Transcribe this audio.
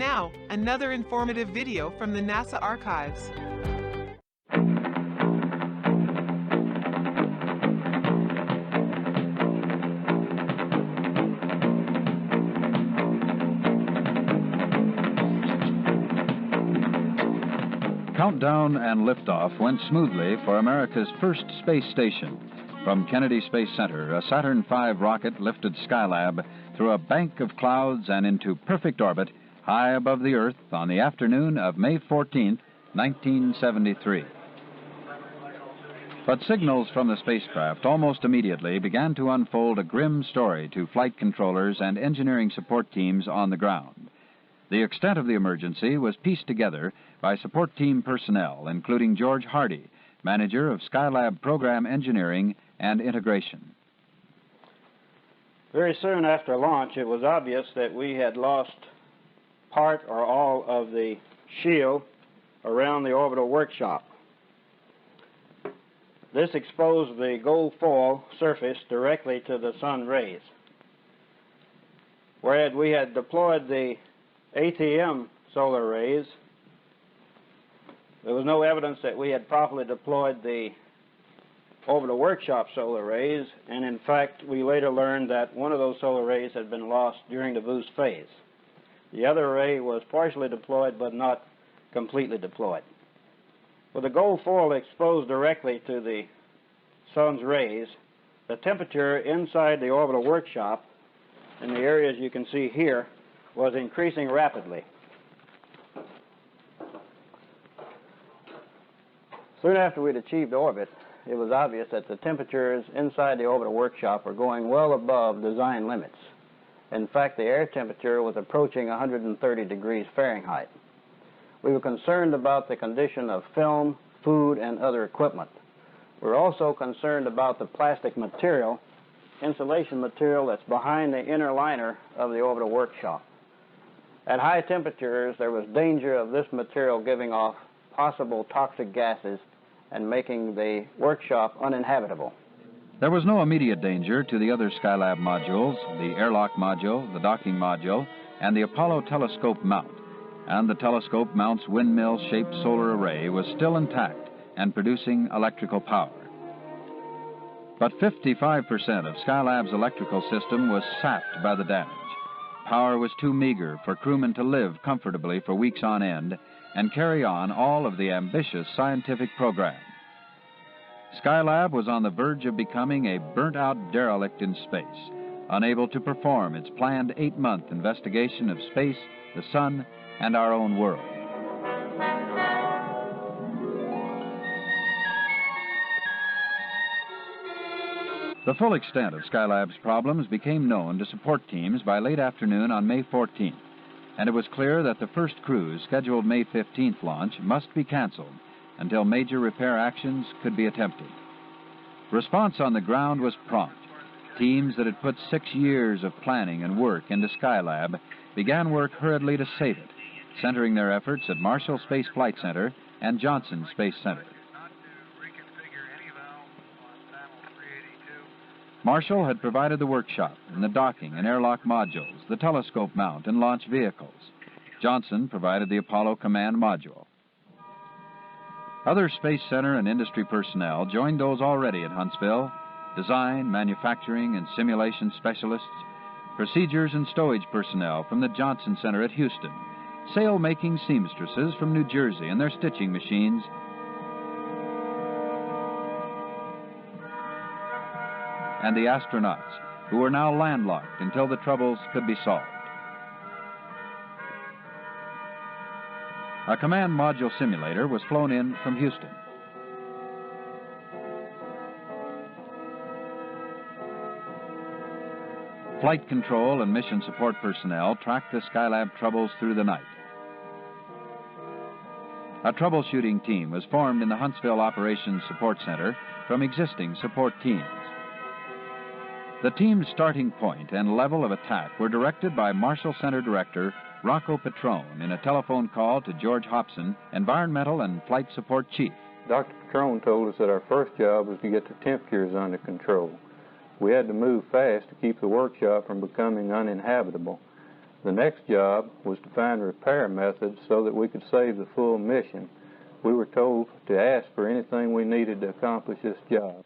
now, another informative video from the NASA archives. Countdown and liftoff went smoothly for America's first space station. From Kennedy Space Center, a Saturn V rocket lifted Skylab through a bank of clouds and into perfect orbit high above the Earth on the afternoon of May 14, 1973. But signals from the spacecraft almost immediately began to unfold a grim story to flight controllers and engineering support teams on the ground. The extent of the emergency was pieced together by support team personnel, including George Hardy, manager of Skylab Program Engineering and Integration. Very soon after launch, it was obvious that we had lost part or all of the shield around the orbital workshop. This exposed the gold foil surface directly to the sun rays. Whereas we had deployed the ATM solar rays, there was no evidence that we had properly deployed the orbital workshop solar rays, and in fact we later learned that one of those solar rays had been lost during the boost phase. The other array was partially deployed but not completely deployed. With the gold foil exposed directly to the sun's rays, the temperature inside the orbital workshop, in the areas you can see here, was increasing rapidly. Soon after we'd achieved orbit, it was obvious that the temperatures inside the orbital workshop were going well above design limits. In fact, the air temperature was approaching 130 degrees Fahrenheit. We were concerned about the condition of film, food, and other equipment. We were also concerned about the plastic material, insulation material that's behind the inner liner of the orbital workshop. At high temperatures, there was danger of this material giving off possible toxic gases and making the workshop uninhabitable. There was no immediate danger to the other Skylab modules, the airlock module, the docking module, and the Apollo telescope mount. And the telescope mount's windmill-shaped solar array was still intact and producing electrical power. But 55% of Skylab's electrical system was sapped by the damage. Power was too meager for crewmen to live comfortably for weeks on end and carry on all of the ambitious scientific program. Skylab was on the verge of becoming a burnt-out derelict in space, unable to perform its planned 8-month investigation of space, the sun, and our own world. The full extent of Skylab's problems became known to support teams by late afternoon on May 14th, and it was clear that the first cruise, scheduled May 15th launch, must be canceled until major repair actions could be attempted. Response on the ground was prompt. Teams that had put 6 years of planning and work into Skylab began work hurriedly to save it, centering their efforts at Marshall Space Flight Center and Johnson Space Center. Marshall had provided the workshop and the docking and airlock modules, the telescope mount and launch vehicles. Johnson provided the Apollo command module. Other Space Center and industry personnel joined those already at Huntsville: design, manufacturing, and simulation specialists, procedures and stowage personnel from the Johnson Center at Houston, sail-making seamstresses from New Jersey and their stitching machines, and the astronauts, who were now landlocked until the troubles could be solved. A command module simulator was flown in from Houston. Flight control and mission support personnel tracked the Skylab troubles through the night. A troubleshooting team was formed in the Huntsville Operations Support Center from existing support teams. The team's starting point and level of attack were directed by Marshall Center Director Rocco Petrone in a telephone call to George Hobson, Environmental and Flight Support Chief. Dr. Petrone told us that our first job was to get the temperatures under control. We had to move fast to keep the workshop from becoming uninhabitable. The next job was to find repair methods so that we could save the full mission. We were told to ask for anything we needed to accomplish this job.